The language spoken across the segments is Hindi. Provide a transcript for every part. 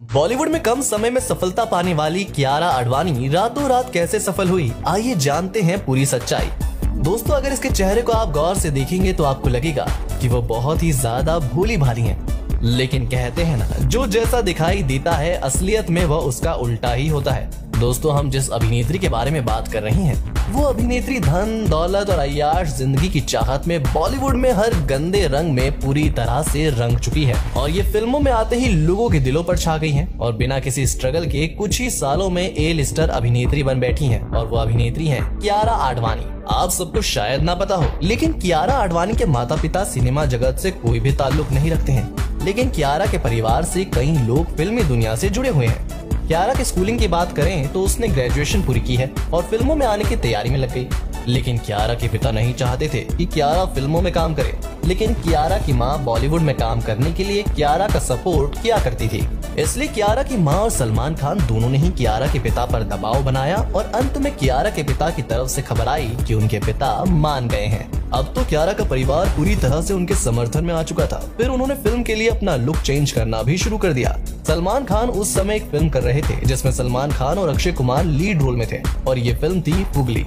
बॉलीवुड में कम समय में सफलता पाने वाली कियारा आडवाणी रातों रात कैसे सफल हुई, आइए जानते हैं पूरी सच्चाई। दोस्तों, अगर इसके चेहरे को आप गौर से देखेंगे तो आपको लगेगा कि वो बहुत ही ज्यादा भोली भाली है। लेकिन कहते हैं ना, जो जैसा दिखाई देता है असलियत में वह उसका उल्टा ही होता है। दोस्तों, हम जिस अभिनेत्री के बारे में बात कर रहे हैं वो अभिनेत्री धन दौलत और अय्याश जिंदगी की चाहत में बॉलीवुड में हर गंदे रंग में पूरी तरह से रंग चुकी है और ये फिल्मों में आते ही लोगों के दिलों पर छा गई हैं और बिना किसी स्ट्रगल के कुछ ही सालों में ए लिस्टर अभिनेत्री बन बैठी हैं और वो अभिनेत्री हैं कियारा आडवाणी। आप सबको शायद ना पता हो, लेकिन कियारा आडवाणी के माता पिता सिनेमा जगत से कोई भी ताल्लुक नहीं रखते हैं, लेकिन कियारा के परिवार से कई लोग फिल्मी दुनिया से जुड़े हुए हैं। कियारा की स्कूलिंग की बात करें तो उसने ग्रेजुएशन पूरी की है और फिल्मों में आने की तैयारी में लग गई। लेकिन कियारा के पिता नहीं चाहते थे कि कियारा फिल्मों में काम करे, लेकिन कियारा की मां बॉलीवुड में काम करने के लिए कियारा का सपोर्ट किया करती थी। इसलिए कियारा की मां और सलमान खान दोनों ने ही कियारा के पिता पर दबाव बनाया और अंत में कियारा के पिता की तरफ से खबर आई कि उनके पिता मान गए हैं। अब तो कियारा का परिवार पूरी तरह से उनके समर्थन में आ चुका था। फिर उन्होंने फिल्म के लिए अपना लुक चेंज करना भी शुरू कर दिया। सलमान खान उस समय एक फिल्म कर रहे थे जिसमें सलमान खान और अक्षय कुमार लीड रोल में थे और ये फिल्म थी फुगली।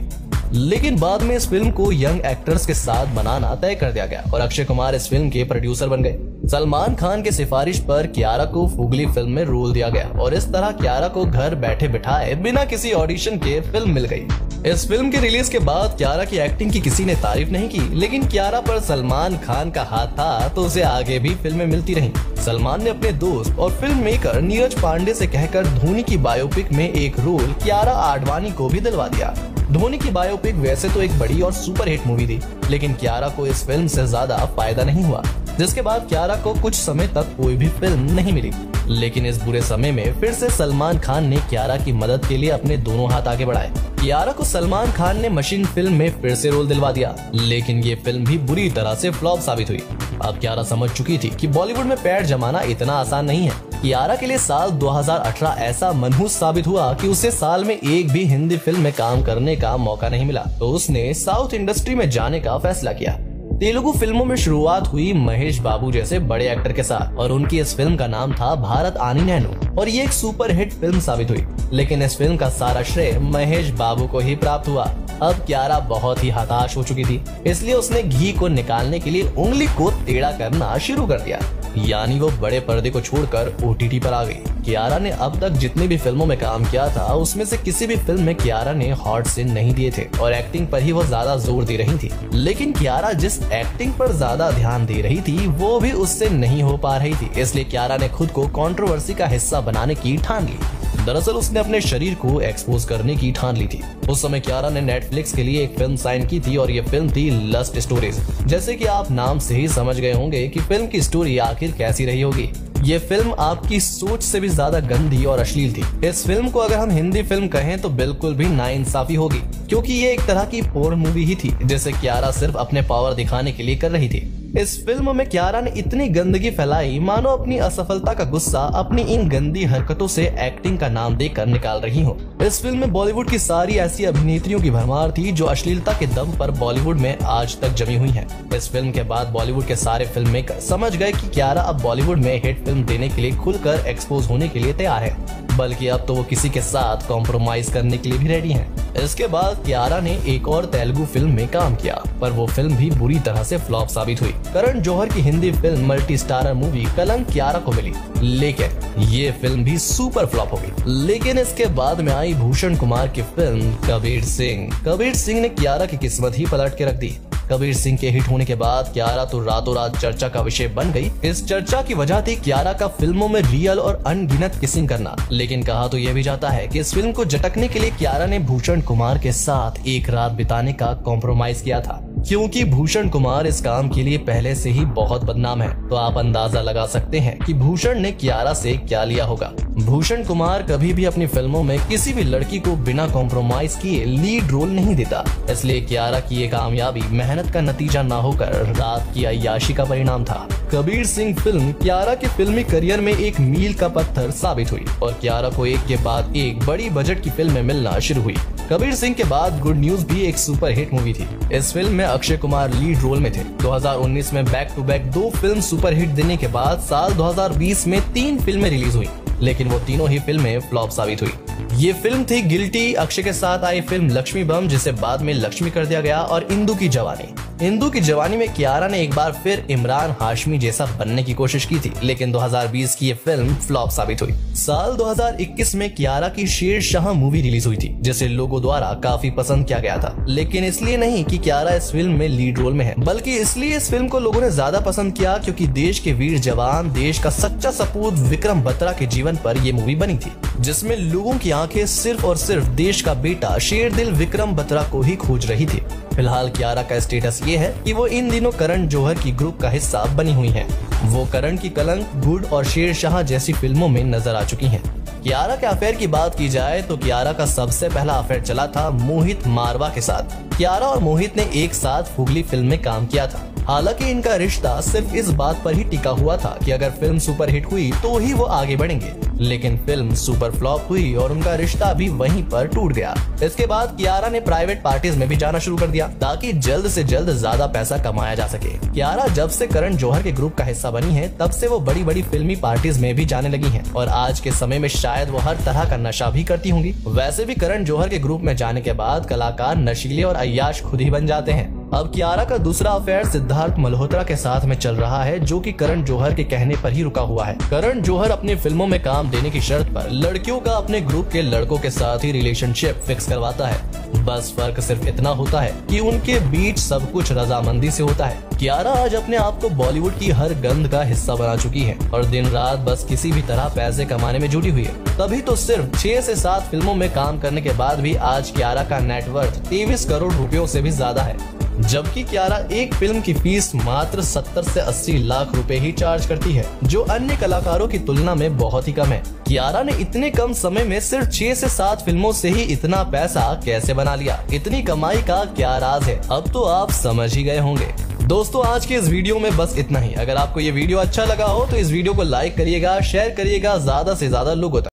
लेकिन बाद में इस फिल्म को यंग एक्टर्स के साथ बनाना तय कर दिया गया और अक्षय कुमार इस फिल्म के प्रोड्यूसर बन गए। सलमान खान के सिफारिश पर कियारा को फुगली फिल्म में रोल दिया गया और इस तरह कियारा को घर बैठे बिठाए बिना किसी ऑडिशन के फिल्म मिल गई। इस फिल्म के रिलीज के बाद कियारा की एक्टिंग की किसी ने तारीफ नहीं की, लेकिन कियारा पर सलमान खान का हाथ था तो उसे आगे भी फिल्में मिलती रहीं। सलमान ने अपने दोस्त और फिल्म मेकर नीरज पांडे से कहकर धोनी की बायोपिक में एक रोल कियारा आडवाणी को भी दिलवा दिया। धोनी की बायोपिक वैसे तो एक बड़ी और सुपर हिट मूवी थी, लेकिन कियारा को इस फिल्म से ज्यादा फायदा नहीं हुआ, जिसके बाद कियारा को कुछ समय तक कोई भी फिल्म नहीं मिली। लेकिन इस बुरे समय में फिर से सलमान खान ने कियारा की मदद के लिए अपने दोनों हाथ आगे बढ़ाए। कियारा को सलमान खान ने मशीन फिल्म में फिर से रोल दिलवा दिया, लेकिन ये फिल्म भी बुरी तरह से फ्लॉप साबित हुई। अब कियारा समझ चुकी थी कि बॉलीवुड में पैर जमाना इतना आसान नहीं है। कियारा के लिए साल 2018 ऐसा मनहूस साबित हुआ कि उसे साल में एक भी हिंदी फिल्म में काम करने का मौका नहीं मिला, तो उसने साउथ इंडस्ट्री में जाने का फैसला किया। तेलुगु फिल्मों में शुरुआत हुई महेश बाबू जैसे बड़े एक्टर के साथ और उनकी इस फिल्म का नाम था भारत आनी नैनो और ये एक सुपर हिट फिल्म साबित हुई। लेकिन इस फिल्म का सारा श्रेय महेश बाबू को ही प्राप्त हुआ। अब कियारा बहुत ही हताश हो चुकी थी, इसलिए उसने घी को निकालने के लिए उंगली को टेढ़ा करना शुरू कर दिया, यानी वो बड़े पर्दे को छोड़कर ओटीटी पर आ गई। कियारा ने अब तक जितनी भी फिल्मों में काम किया था उसमें से किसी भी फिल्म में कियारा ने हॉट सीन नहीं दिए थे और एक्टिंग पर ही वो ज्यादा जोर दे रही थी। लेकिन कियारा जिस एक्टिंग पर ज्यादा ध्यान दे रही थी वो भी उससे नहीं हो पा रही थी, इसलिए कियारा ने खुद को कंट्रोवर्सी का हिस्सा बनाने की ठान ली। दरअसल उसने अपने शरीर को एक्सपोज करने की ठान ली थी। उस समय कियारा ने नेटफ्लिक्स के लिए एक फिल्म साइन की थी और ये फिल्म थी लस्ट स्टोरीज। जैसे कि आप नाम से ही समझ गए होंगे कि फिल्म की स्टोरी आखिर कैसी रही होगी। ये फिल्म आपकी सोच से भी ज्यादा गंदी और अश्लील थी। इस फिल्म को अगर हम हिंदी फिल्म कहें तो बिल्कुल भी नाइंसाफी होगी, क्योंकि ये एक तरह की पोर्न मूवी ही थी जिसे कियारा सिर्फ अपने पावर दिखाने के लिए कर रही थी। इस फिल्म में कियारा ने इतनी गंदगी फैलाई मानो अपनी असफलता का गुस्सा अपनी इन गंदी हरकतों से एक्टिंग का नाम देकर निकाल रही हो। इस फिल्म में बॉलीवुड की सारी ऐसी अभिनेत्रियों की भरमार थी जो अश्लीलता के दम पर बॉलीवुड में आज तक जमी हुई हैं। इस फिल्म के बाद बॉलीवुड के सारे फिल्म मेकर समझ गए कि कियारा अब बॉलीवुड में हिट फिल्म देने के लिए खुलकर एक्सपोज होने के लिए तैयार है, बल्कि अब तो वो किसी के साथ कॉम्प्रोमाइज करने के लिए भी रेडी हैं। इसके बाद कियारा ने एक और तेलुगु फिल्म में काम किया, पर वो फिल्म भी बुरी तरह से फ्लॉप साबित हुई। करण जौहर की Hindi film multi starrer movie कलंक कियारा को मिली, लेकिन ये फिल्म भी सुपर फ्लॉप हो गई। लेकिन इसके बाद में आई भूषण कुमार की फिल्म कबीर सिंह ने कियारा की किस्मत ही पलट के रख दी। कबीर सिंह के हिट होने के बाद कियारा तो रातों रात चर्चा का विषय बन गई। इस चर्चा की वजह थी कियारा का फिल्मों में रियल और अनगिनत किसिंग करना। लेकिन कहा तो यह भी जाता है कि इस फिल्म को झटकने के लिए कियारा ने भूषण कुमार के साथ एक रात बिताने का कॉम्प्रोमाइज किया था, क्योंकि भूषण कुमार इस काम के लिए पहले से ही बहुत बदनाम है। तो आप अंदाजा लगा सकते हैं कि भूषण ने कियारा से क्या लिया होगा। भूषण कुमार कभी भी अपनी फिल्मों में किसी भी लड़की को बिना कॉम्प्रोमाइज किए लीड रोल नहीं देता, इसलिए कियारा की ये कामयाबी मेहनत का नतीजा न होकर रात की अय्याशी का परिणाम था। कबीर सिंह फिल्म कियारा के फिल्मी करियर में एक मील का पत्थर साबित हुई और कियारा को एक के बाद एक बड़ी बजट की फिल्में मिलना शुरू हुई। कबीर सिंह के बाद गुड न्यूज भी एक सुपर हिट मूवी थी। इस फिल्म में अक्षय कुमार लीड रोल में थे। 2019 में back to back 2 film super hit देने के बाद साल 2020 में 3 फिल्में रिलीज हुई। लेकिन वो तीनों ही फिल्में फ्लॉप साबित हुई। ये फिल्म थी गिल्टी, अक्षय के साथ आई फिल्म लक्ष्मी बम जिसे बाद में लक्ष्मी कर दिया गया, और इंदु की जवानी। इंदु की जवानी में कियारा ने एक बार फिर इमरान हाशमी जैसा बनने की कोशिश की थी, लेकिन 2020 की ये फिल्म फ्लॉप साबित हुई। साल 2021 में कियारा की शेरशाह मूवी रिलीज हुई थी, जिसे लोगों द्वारा काफी पसंद किया गया था, लेकिन इसलिए नहीं कि कियारा इस फिल्म में लीड रोल में है, बल्कि इसलिए इस फिल्म को लोगों ने ज्यादा पसंद किया क्योंकि देश के वीर जवान, देश का सच्चा सपूत विक्रम बत्रा के जीवन पर ये मूवी बनी थी, जिसमें लोगों की आंखें सिर्फ और सिर्फ देश का बेटा शेरदिल विक्रम बत्रा को ही खोज रही थी। फिलहाल कियारा का स्टेटस ये है कि वो इन दिनों करण जौहर की ग्रुप का हिस्सा बनी हुई हैं। वो करण की कलंक, गुड और शेरशाह जैसी फिल्मों में नजर आ चुकी हैं। कियारा के अफेयर की बात की जाए तो कियारा का सबसे पहला अफेयर चला था मोहित मारवा के साथ। कियारा और मोहित ने एक साथ फुगली फिल्म में काम किया था। हालांकि इनका रिश्ता सिर्फ इस बात पर ही टिका हुआ था कि अगर फिल्म सुपरहिट हुई तो ही वो आगे बढ़ेंगे, लेकिन फिल्म सुपर फ्लॉप हुई और उनका रिश्ता भी वहीं पर टूट गया। इसके बाद कियारा ने प्राइवेट पार्टीज में भी जाना शुरू कर दिया ताकि जल्द से जल्द ज्यादा पैसा कमाया जा सके। कियारा जब से करण जौहर के ग्रुप का हिस्सा बनी है तब से वो बड़ी बड़ी फिल्मी पार्टीज में भी जाने लगी हैं, और आज के समय में शायद वो हर तरह का नशा भी करती होंगी। वैसे भी करण जौहर के ग्रुप में जाने के बाद कलाकार नशीले और अय्याश खुद ही बन जाते हैं। अब कियारा का दूसरा अफेयर सिद्धार्थ मल्होत्रा के साथ में चल रहा है, जो कि करण जौहर के कहने पर ही रुका हुआ है। करण जौहर अपनी फिल्मों में काम देने की शर्त पर लड़कियों का अपने ग्रुप के लड़कों के साथ ही रिलेशनशिप फिक्स करवाता है। बस फर्क सिर्फ इतना होता है कि उनके बीच सब कुछ रजामंदी से होता है। कियारा आज अपने आप को बॉलीवुड की हर गंद का हिस्सा बना चुकी है और दिन रात बस किसी भी तरह पैसे कमाने में जुटी हुई है। तभी तो सिर्फ 6 से 7 फिल्मों में काम करने के बाद भी आज कियारा का नेटवर्थ 23 करोड़ रुपयों से भी ज्यादा है, जबकि कियारा एक फिल्म की फीस मात्र 70 से 80 लाख रुपए ही चार्ज करती है, जो अन्य कलाकारों की तुलना में बहुत ही कम है। कियारा ने इतने कम समय में सिर्फ 6 से 7 फिल्मों से ही इतना पैसा कैसे बना लिया? इतनी कमाई का क्या राज है? अब तो आप समझ ही गए होंगे। दोस्तों, आज के इस वीडियो में बस इतना ही। अगर आपको ये वीडियो अच्छा लगा हो तो इस वीडियो को लाइक करिएगा, शेयर करिएगा ज्यादा से ज्यादा लोगों तक।